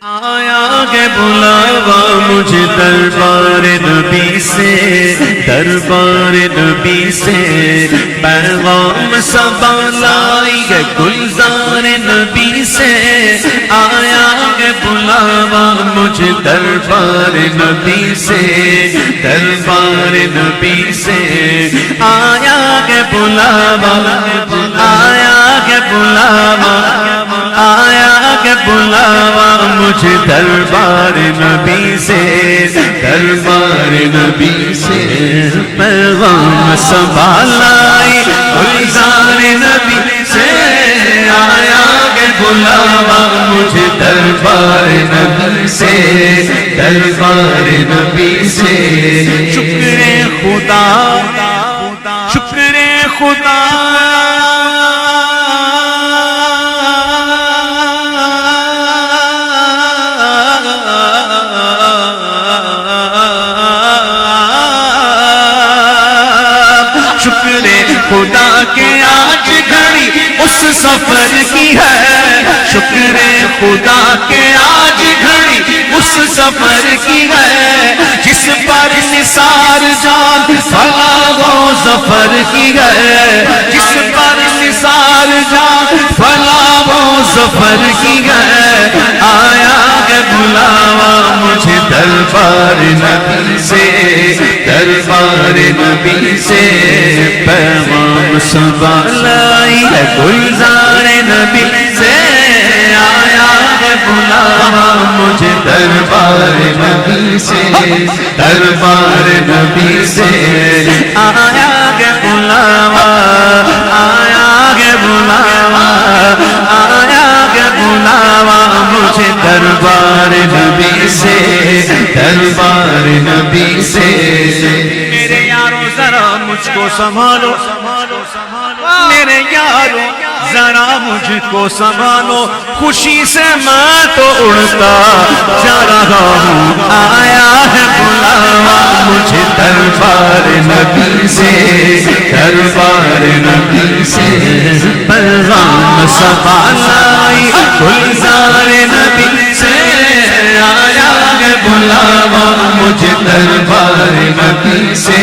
آیا ہے بلاوا مجھے دربار نبی سے، دربار نبی سے پیغام صبا لائی ہے گلزار نبی سے۔ آیا ہے بلاوا مجھے دربار نبی سے، دربار نبی سے آیا ہے بلاوا، آیا ہے بلاوا، آیا ہے بلاوا مجھے دربار نبی سے، دربار نبی سے پیغام صبا لائی گلزار نبی سے۔ آیا ہے بلاوا مجھے دربار نبی سے، دربار نبی سے۔ شکر خدا، شکر خدا، خدا کے آج گھڑی اس سفر کی ہے، شکر خدا کے آج گھڑی اس سفر کی ہے، جس پر نثار جان فلاح و ظفر کی ہے، جس پر نثار جان فلاح و ظفر کی ہے۔ آیا ہے بلاوا مجھے دربار نبی سے، دربار نبی سے پیغام صبا لائی ہے گلزار نبی سے۔ آیا ہے بلاوا مجھے دربار نبی سے، دربار نبی سے آیا ہے بلاوا، آیا ہے بلاوا، آیا ہے بلاوا مجھے دربار نبی سے، دربار نبی سے۔ میرے یارو ذرا مجھ کو سنبھالو، میرے یارو ذرا مجھ کو سنبھالو، خوشی سے میں تو اڑتا جا رہا ہوں۔ آیا ہے بلاوا مجھے دربار نبی سے، دربار نبی سے پیغام صبا لائی گلزار نبی سے۔ آیا ہے بلاوا مجھے دربار نبی سے،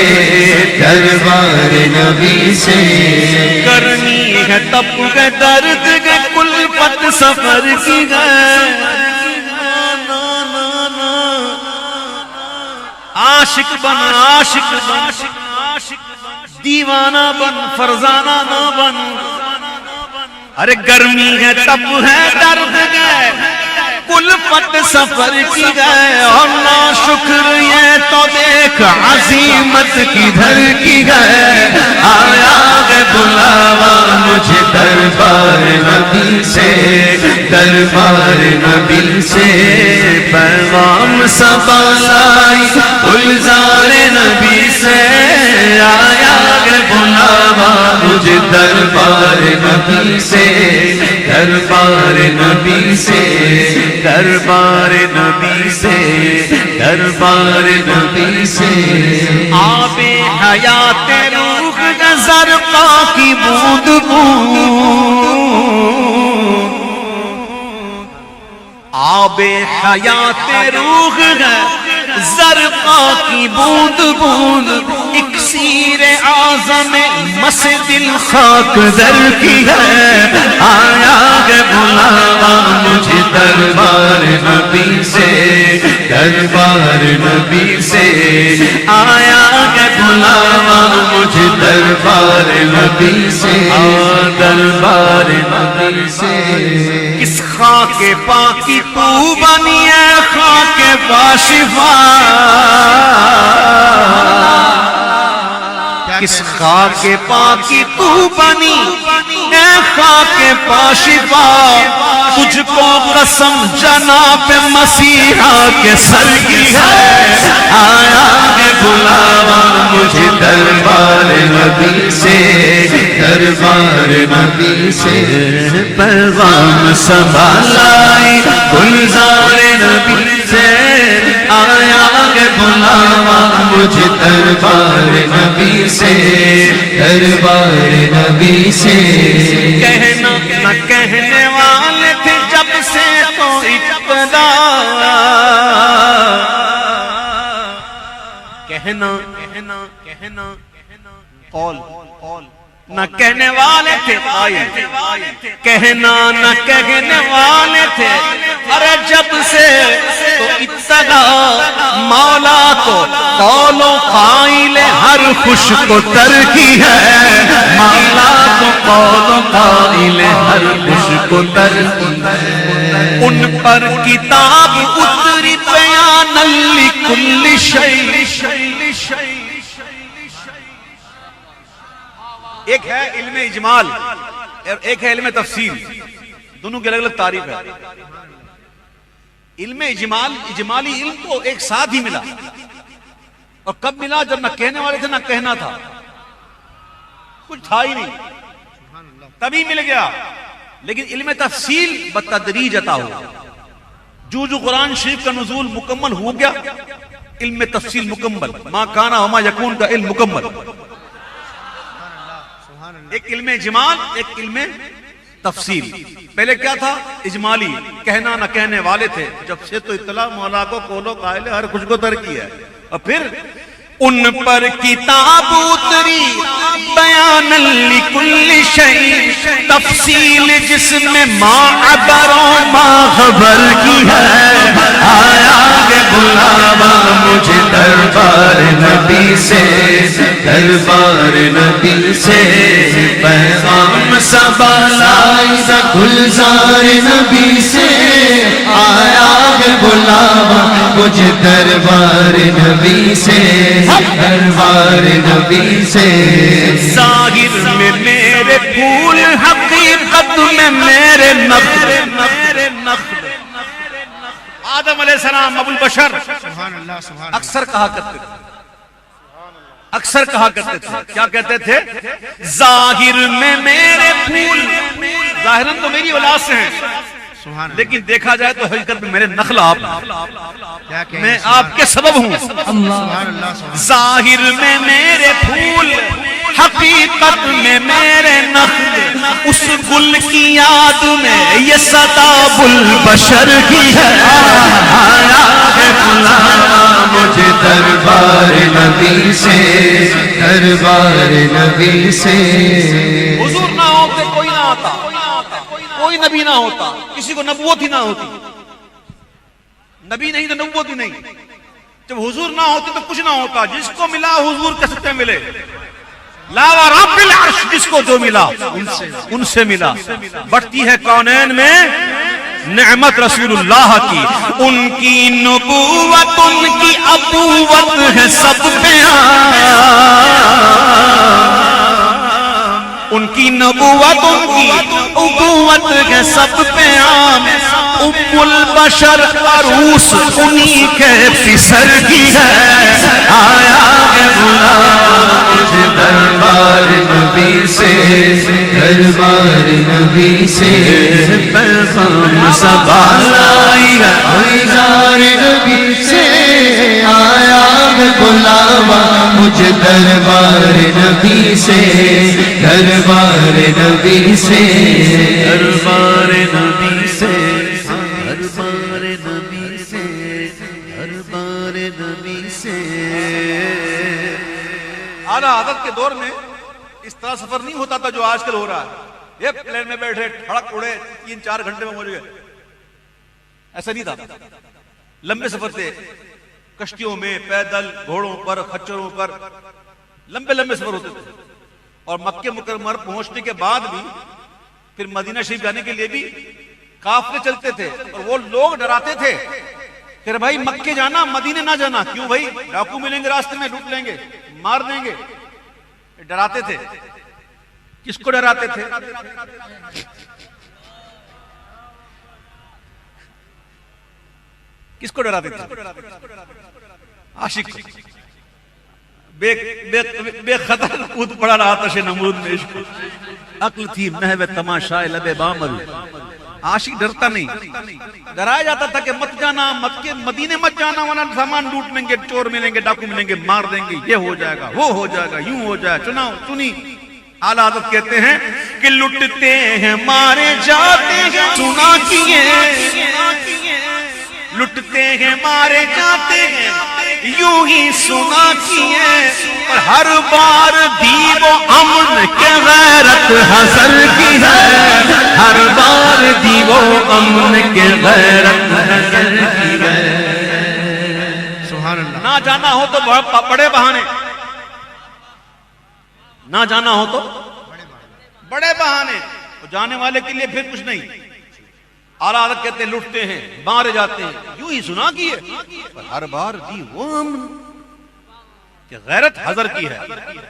دربار نبی سے۔ کرنی ہے تب ہے درد ہے کلفت سفر کی ہے، عاشق بن عاشق بن دیوانہ بن فرزانہ نہ بن۔ ارے گرمی ہے تب ہے درد ہے کلفت سفر کی گئے، اور نا شکر یہ تو دیکھ عظیمت کدھر کی گئے۔ آیا ہے بلاوا مجھے دربار نبی سے، دربار نبی سے پیغام صبا لائی گلزار نبی سے۔ آیا ہے بلاوا مجھے دربار نبی سے، دربار نبی سے، دربار نبی سے، دربار نبی سے۔ آب حیات روح زرقا کی بوند بوند، آب حیات روح زرقا کی بوند بوند، اکسیر اعظم مسجد الخاک در کی ہے۔ آیا ہے بلاوا مجھے دربار نبی سے، دربار نبی سے آیا ہے بلاوا مجھے دربار نبی سے، دربار نبی سے۔ کس خاک پاکی تو بنی ہے خاک باشفا، کس خاک پاکی تو بنی اے خاک پاشفا، تجھ کو قسم جناب مسیحا کے سر کی ہے۔ آیا ہے بلاوا مجھے دربار نبی سے، دربار نبی سے پیغام صبا لائی گلزار نبی سے۔ آیا ہے بلاوا مجھے دربار نبی سے، دربار نبی سے۔ کہنا نہ کہنے والے تھے جب سے تو ابتدا کہنا قول نہ کہنے والے تھے، کہنا نہ کہنے والے تھے، ارے جب سے تو اطلاع مولا کو قول و قائل ہر خوش کو ترکی ہے، مولا کو قول و قائل ہر خوش کو ترکی ہے، ان پر کتاب اتری بیان لکل شیء۔ ایک ہے علم اجمال اور ایک ہے علم تفصیل، دونوں کی الگ الگ تعریف ہے۔ علم اجمالی علم تو ایک ساتھ ہی ملا، اور کب ملا؟ جب نہ کہنے والے تھے نہ کہنا تھا، کچھ تھا ہی نہیں، تبھی مل گیا۔ لیکن علم تفصیل بتدریج عطا ہوا، جو قرآن شریف کا نزول مکمل ہو گیا، علم تفصیل مکمل، ما کانا وما یکون کا علم مکمل۔ ایک علم اجمال، ایک علم تفصیل۔ پہلے کیا تھا؟ اجمالی، کہنا نہ کہنے والے تھے، جب سے تو اطلاع مولا کو قول و قائل ہر کچھ کو ترکی ہے، اور پھر ان پر کتاب اتری بیان لکل شیء، تفصیل جس میں ما عبر و ما خبر کی ہے، آیا کہ بلاوا مجھے دربار نبی سے، دربار نبی سے پیغام سبا لائی گلزار نبی سے، آیا کہ بلاوا مجھے دربار نبی سے، دربار نبی سے۔ ظاہر میں میرے پھول، حقیقت میں میرے نخل، آدم علیہ السلام ابو البشر اکثر کہا کرتے تھے، کیا کہتے تھے؟ ظاہر میں میرے پھول، ظاہراً تو میری اولاد سے ہیں، لیکن دیکھا جائے تو حقیقت میں میرے نخل آپ، میں آپ کے سبب ہوں۔ ظاہر میں میرے پھول، حقیقت میں میرے نخل، اس گل کی یاد میں یہ صدا البشر کی ہے، آیا ہے بلاوا مجھے دربار نبی سے، دربار نبی سے۔ حضور نہ ہوتے کوئی نہ آتا، کوئی نبی نہ ہوتا، کسی کو نبوت ہی نہ ہوتی، نبی نہیں تو نبوت ہی نہیں۔ جب حضور نہ ہوتے تو کچھ نہ ہوتا، جس کو ملا حضور کے ستے ملے، لا ورب العرش، جس کو جو ملا ان سے ملا۔ بڑھتی ہے کونین میں نعمت رسول اللہ کی، ان کی نبوت ان کی ابوت ہے سب پہ عام، ان کی نبوت ان کی ابوت ہے سب پہ عام، ام البشر عروس انہی کے پسر کی ہے، آیا ہے بلاوا مجھے دربار نبی سے، دربار نبی سے پیغام سبا لائی ہے گلزار نبی سے، آیا ہے بلاوا مجھے دربار نبی سے، دربار نبی سے، دربار نبی سے، دربار نبی سے، دربار نبی سے۔ اعلیٰ حضرت کے دور میں اس طرح سفر نہیں ہوتا تھا جو آج کل ہو رہا ہے، یہ پلین میں بیٹھے ٹھڑک اڑے 3-4 گھنٹے میں پہنچ گئے، ایسا نہیں تھا۔ لمبے سفر تھے، کشتیوں میں، پیدل، گھوڑوں پر، خچروں پر، لمبے لمبے سفر ہوتے تھے۔ اور مکہ مکرمہ پہنچنے کے بعد بھی پھر مدینہ شریف جانے کے لیے بھی قافلے چلتے تھے، اور وہ لوگ ڈراتے تھے کہ بھائی مکے جانا مدینے نہ جانا، کیوں بھائی؟ ڈاکو ملیں گے راستے میں، لوٹ لیں گے، مار دیں گے، ڈراتے تھے۔ کس کو ڈراتے تھے؟ کس کو ڈراتے تھے؟ عاشق بے خطر کود پڑا رہا آتش نمرود میں عشق، عقل تھی محو تماشائے لب بامل۔ عاشق ڈرتا نہیں، ڈرایا جاتا تھا کہ مت جانا، مدینے مت جانا، ورنہ سامان لوٹ لیں گے، چور ملیں گے، ڈاکو ملیں گے، مار دیں گے، یہ ہو جائے گا، وہ ہو جائے گا، یوں ہو جائے، چنی۔ اعلیٰ حضرت کہتے ہیں کہ لٹتے ہیں مارے جاتے ہیں، سنا کیے لٹتے ہیں مارے جاتے ہیں یوں ہی سنا کیے پر ہر بار دی وہ امن کے غیرت حسر کی ہے ہر بار دی وہ امن کے غیرت حسر کی ہے سبحان اللہ نہ جانا ہو تو بڑے بہانے نہ جانا ہو تو بڑے بہانے جانے والے کے لیے پھر کچھ نہیں اعلیٰ حضرت کہتے ہیں لٹتے ہیں مارے جاتے ہیں یوں ہی سنا کیے پر ہر بار دی وہ امن کہ غیرت حضر کی ہے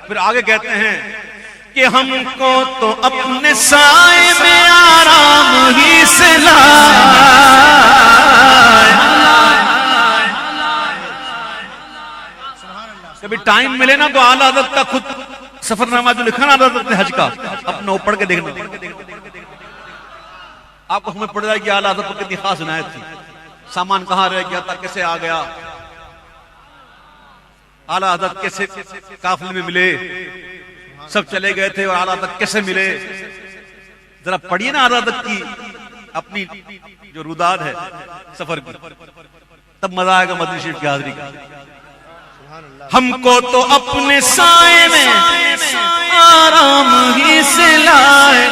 پھر آگے کہتے ہیں کہ ہم کو تو اپنے سائے میں آرام ہی سے لائے کبھی ٹائم ملے نا تو اعلیٰ حضرت کا خود سفر نامہ جو لکھا نا اعلیٰ حضرت نے حج کا اپنا پڑھ کے دیکھنا آپ کو ہمیں پڑھ رہا ہے کہ اعلیٰ حضرت کو کتنی خاص عنایت تھی سامان کہاں رہ گیا تھا کیسے آ گیا اعلیٰ حضرت کیسے قافلے میں ملے سب چلے گئے تھے اور اعلیٰ حضرت کیسے ملے ذرا پڑھیے نا اعلیٰ حضرت کی اپنی جو روداد ہے سفر کی تب مزہ آئے گا مدنی شریف کی حاضری کا ہم کو تو اپنے سائے میں آرام ہی سے لائے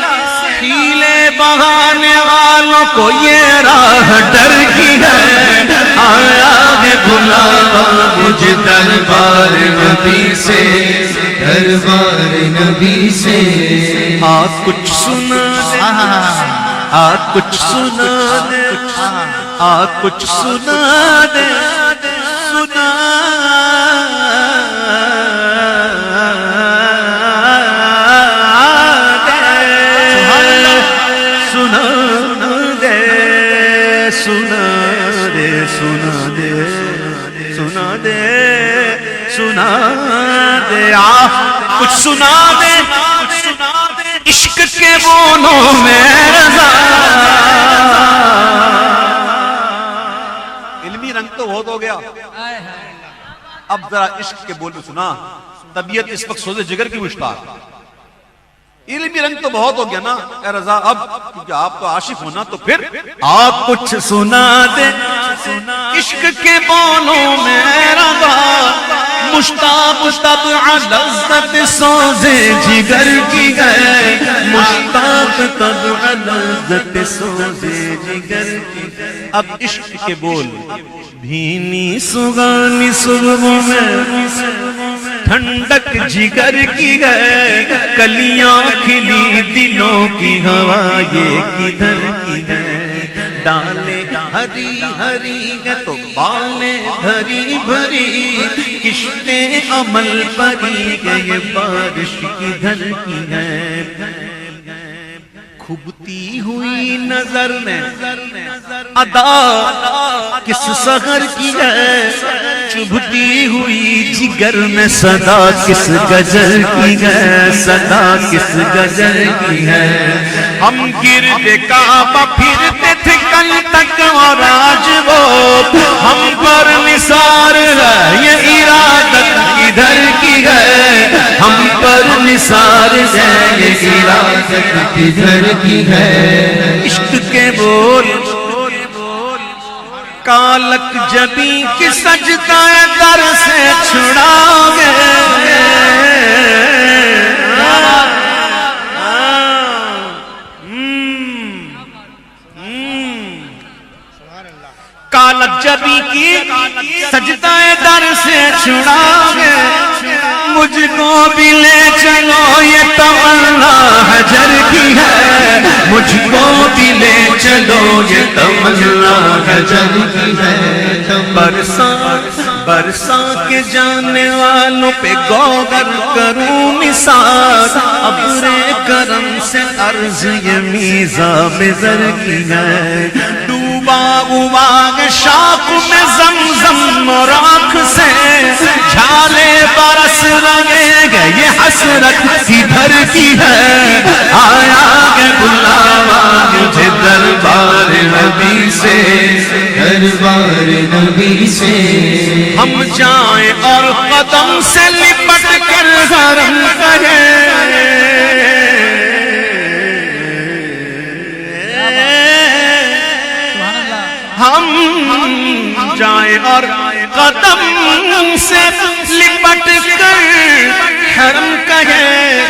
ہیلے بہانے والوں کو یہ راہ ڈر کی ہے آیا ہے بلاوا مجھے دربار نبی سے دربار نبی سے کچھ سنا کچھ سنا دے کچھ سنا دے سنا کچھ سنا دے عشق کے بولوں میں رضا علمی رنگ تو بہت ہو گیا اب ذرا عشق کے بول میں سنا طبیعت اس وقت سوزے جگر کی مشتاق علمی رنگ تو بہت ہو گیا نا اے رضا اب کیونکہ آپ تو عاشق ہونا تو پھر آپ کچھ سنا دے عشق کے بولوں میں رضا مشتاق طبع لذت سوزے جگر کی گئے مشتاق طبع لذت سوزے جگر کی گئے اب عشق کے بول بھینی سگانی صبح میں ٹھنڈک جگر کی گئے کلیاں کھلی دلوں کی ہوا یہ کدھر کی ہے ڈالے ہری ہری ہے تو بالیں بھری بھری کشتیں عمل پری ہے یہ بارش کدھر کی ہے کھبتی ہوئی نظر میں ادا کس سحر کی ہے چبھتی ہوئی جگر میں صدا کس غزل کی ہے صدا کس غزل کی ہے ہم گرد کعبہ پھرتے تھے کل تک اور آج وہ ہم پر نثار ہے یہ ارادت کدھر کی ہے ہم پر نثار ہے یہ ارادت کدھر کی ہے عشق کے بول کالک جبی کی سجدہ در سے چھڑا گئے کالک جبی کی سجدہ در سے چھڑا گئے مجھ کو بھی لے چلو یہ تمنا حجر کی ہے مجھ کو بھی لے چلو یہ تمنا حجر کی ہے برساں کے جانے والوں پہ گوگر کروں نثار ابر کرم سے عرض یہ میزاب زر کی ہے ڈوبا ہوا شاخ میں زمزم راکھ سے جھالے برس رہے گے یہ حسرت کدھر کی ہے آیا ہے بلاوا مجھے دربار نبی سے دربار نبی سے ہم جائیں اور قدم سے لپٹ کر حرم کریں ہم جائے اور قدم سے لپٹ کر حرم کہے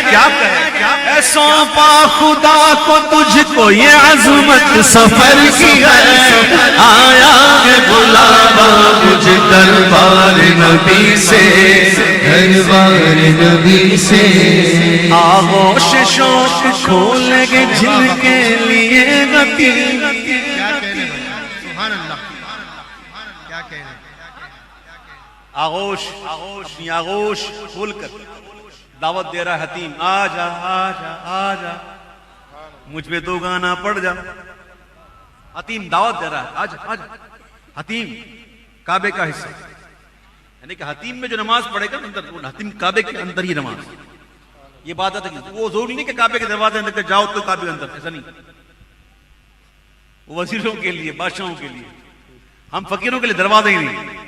کیا کہے اے سونپا خدا کو تجھ کو یہ عظمت سفر کی ہے آیا ہے بلاوا مجھے دربار نبی سے دربار نبی سے آغوش شوق کھولے گے جن کے لیے غتی آغوش اپنی آغوش کھول کر دعوت دے رہا ہے حتیم آجا آجا آجا مجھ پہ تو گانا پڑ جا حتیم دعوت دے رہا ہے آجا آجا حتیم کعبے کا حصہ یعنی کہ حتیم میں جو نماز پڑھے گا حتیم کعبے کے اندر ہی نماز یہ بات ہے وہ ضروری نہیں کہ کعبے کے دروازے اندر جاؤ تو کعبے کے اندر ایسا نہیں وہ وزیروں کے لیے بادشاہوں کے لیے ہم فقیروں کے لیے دروازے ہی نہیں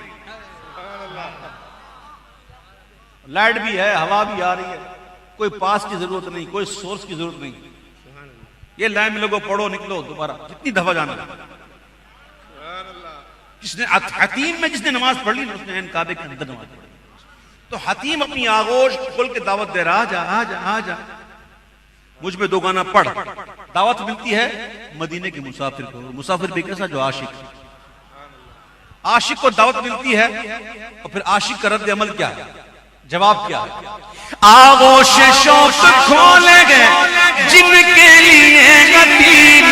لائٹ بھی ہے ہوا بھی آ رہی ہے کوئی پاس کی ضرورت نہیں کوئی سورس کی ضرورت نہیں یہ لائن میں لوگوں پڑھو نکلو دوبارہ جتنی دفعہ جانا جس نے حتیم میں جس نے نماز پڑھ لی اس نے کعبے کے اندر نماز پڑھی تو حتیم اپنی آغوش کھول کے دعوت دے رہا آجا آجا آجا مجھ میں دو گانا پڑھ دعوت ملتی ہے مدینے کے مسافر کو مسافر بھی کیسا جو عاشق عاشق کو دعوت ملتی ہے اور پھر عاشق کا رد عمل کیا ہے جواب کیا ہے آغوش شوق کھولے گے جن کے لیے غتیم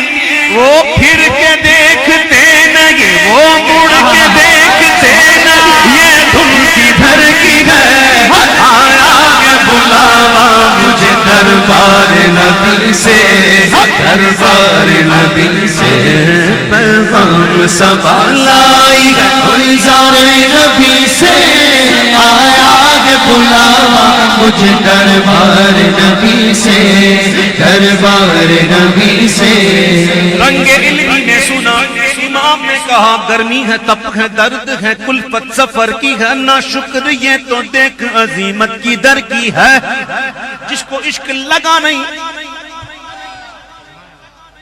وہ پھر کے دیکھتے نہیں وہ مڑ کے دیکھتے نہیں یہ دھن کدھر کی ہے آیا ہے بلاوا مجھے دربار نبی سے دربار نبی سے پیغام سبا لائی گلزار نبی سے آیا ہے بلاوا مجھے دربار نبی سے دربار نبی سے رنگ علمی نے سنا امام نے کہا گرمی ہے تپ ہے درد ہے کلفت سفر کی ہے نہ شکر یہ تو دیکھ عظیمت کی در کی ہے جس کو عشق لگا نہیں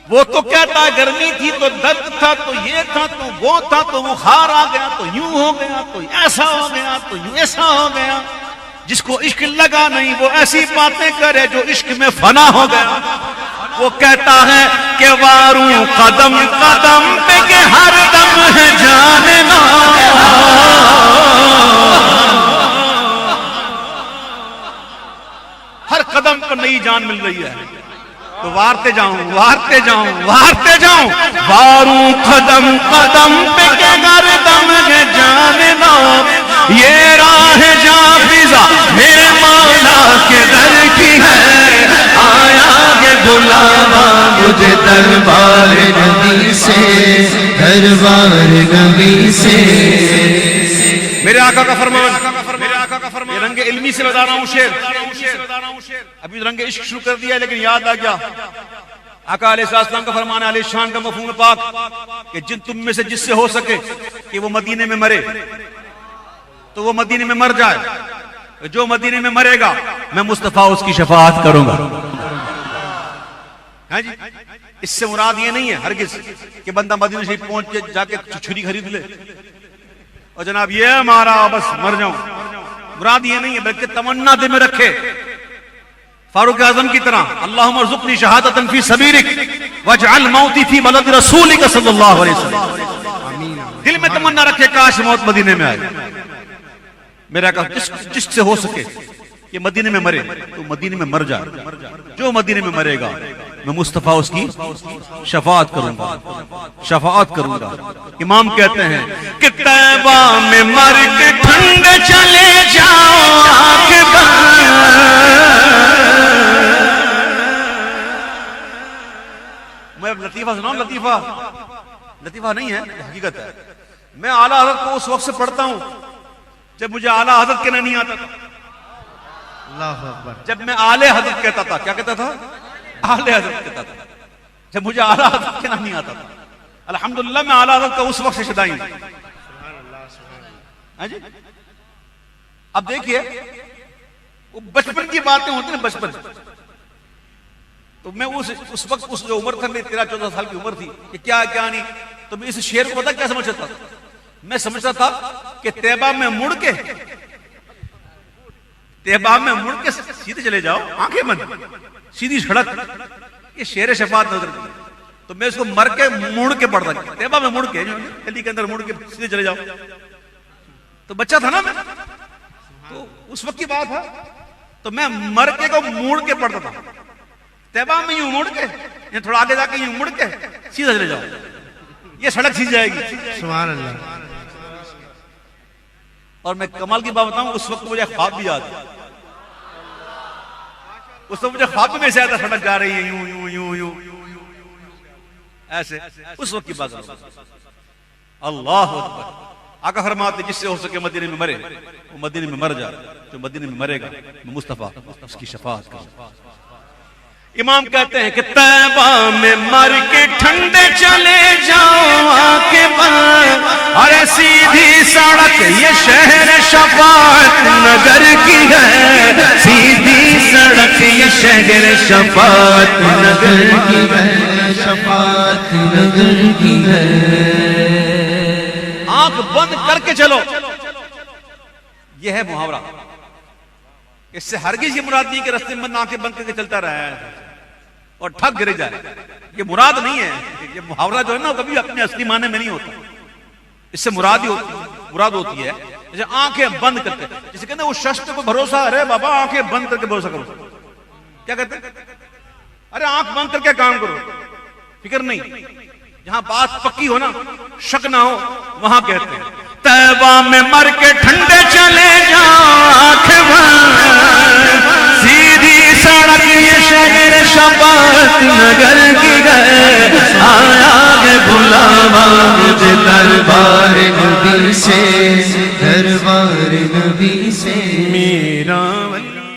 وہ تو کہتا ہے گرمی تھی تو درد تھا تو یہ تھا تو وہ تھا تو بخار آ گیا تو یوں ہو گیا تو ایسا ہو گیا تو یوں ایسا ہو گیا جس کو عشق لگا نہیں وہ ایسی باتیں کرے جو عشق میں فنا ہو گیا وہ کہتا ہے کہ واروں قدم قدم پہ کہ ہر دم ہے جاننا ہر قدم پر نئی جان مل رہی ہے تو وارتے جاؤں وارتے جاؤں وارتے جاؤں واروں قدم قدم پہ کہ ہر دم ہے جاننا یہ راہ جافزہ میرے مولا کے در کی ہے آیا ہے بلاوا مجھے دربار نبی سے دربار نبی سے میرے آقا کا فرمان یہ رنگ علمی سے بتا رہا ہوں شعر ابھی رنگ عشق شروع کر دیا لیکن یاد آ گیا آقا علیہ السلام کا فرمان ہے علیہ شان کا مفہوم پاک کہ جن تم میں سے جس سے ہو سکے کہ وہ مدینے میں مرے تو وہ مدینے میں مر جائے جو مدینے میں مرے گا میں مصطفیٰ اس کی شفاعت کروں گا جی اس سے مراد یہ نہیں ہے ہرگز کہ بندہ مدینہ شریف پہنچ کے جا کے چھری خرید لے اور جناب یہ ہمارا بس مر جاؤں مراد یہ نہیں ہے بلکہ تمنا دل میں رکھے فاروق اعظم کی طرح اللہم ارزقنی شہادتا فی سبیلک واجعل موتی فی بلد رسولک صلی اللہ علیہ وسلم دل میں تمنا رکھے کاش موت مدینے میں آئے میرا کہا جس سے ہو سکے کہ مدینے میں مرے تو مدینے میں مر جائے جو مدینے میں مرے گا میں مصطفیٰ اس کی شفاعت کروں گا شفاعت کروں گا امام کہتے ہیں کہ طیبہ میں مر کے ٹھنڈ چلے جاؤ آنکھ بند میں لطیفہ سناؤں لطیفہ نہیں ہے حقیقت ہے میں اعلیٰ حضرت کو اس وقت سے پڑھتا ہوں جب مجھے اعلیٰ حضرت کہنا نہیں آتا تھا اللہ اکبر جب میں اعلیٰ حضرت کہتا تھا کیا کہتا تھا اعلیٰ حضرت کہتا تھا جب مجھے اعلیٰ حضرت کہنا نہیں آتا تھا الحمدللہ میں اعلیٰ حضرت کا اس وقت سے شدائی ہوں اب دیکھیے وہ بچپن کی باتیں ہوتی ہیں بچپن تو میں اس وقت اس جو عمر تھا میری 13-14 سال کی عمر تھی کہ کیا نہیں تو میں اس شعر کو پتا کیا سمجھتا تھا میں سمجھتا تھا کہ طیبہ میں مڑ کے سیدھے چلے جاؤ، آنکھیں بند، سیدھی سڑک، یہ شیر شفاعت نظر کی. تو میں اس کو مر کے مڑ کے پڑھتا، طیبہ میں مڑ کے، گلی کے اندر مڑ کے سیدھے چلے جاؤ. تو بچہ تھا نا میں، تو اس وقت کی بات ہے، تو میں مر کے کو موڑ کے پڑھتا تھا. طیبہ میں یوں مڑ کے، تھوڑا آگے جا کے یوں مڑ کے سیدھا چلے جاؤ، یہ سڑک سیدھ جائے گی. سبحان اللہ. اور میں کمال کی بات بتاؤں، اس وقت مجھے خواب بھی یاد ہے. اس وقت مجھے خواب میں سے آتا، سڑک جا رہی ہے یوں یوں یوں یوں ایسے. اس وقت کی بات ہے. اللہ اکبر. آقا فرماتے جس سے ہو سکے مدینے میں مرے وہ مدینے میں مر جائے، جو مدینے میں مرے گا میں مصطفیٰ اس کی شفاعت کروں. امام کہتے ہیں کہ طیبہ میں مر کے ٹھنڈے چلے جاؤ آنکھیں بند، اور سیدھی سڑک یہ شہر شفاعت نگر کی ہے، سیدھی سڑک یہ شہر شفاعت نگر کی ہے، شفاعت نگر کی ہے. آنکھ بند کر کے چلو، یہ ہے محاورہ. اس سے ہرگز یہ مراد نہیں کہ رستے میں آنکھیں بند کر کے چلتا رہا ہے اور ٹھگ گر جائے، یہ مراد نہیں ہے. یہ محاورہ جو ہے نا کبھی اپنے اصلی معنی میں نہیں ہوتا. اس سے مراد ہوتی ہے جیسے آنکھیں بند کرتے، جسے کہتے ہیں وہ شخص کو بھروسہ، ارے بابا آنکھیں بند کر کے بھروسہ کرو. کیا کہتے ہیں؟ ارے آنکھ بند کر کے کام کرو، فکر نہیں. جہاں بات پکی ہو نا، شک نہ ہو، وہاں کہتے ہیں طیبہ میں مر کے ٹھنڈے چلے جا آنکھیں بند، سیدھی سڑک یہ شہر شفاعت نگر کی ہے، آیا ہے بلاوا مجھے دربار نبی سے، دربار نبی سے میرا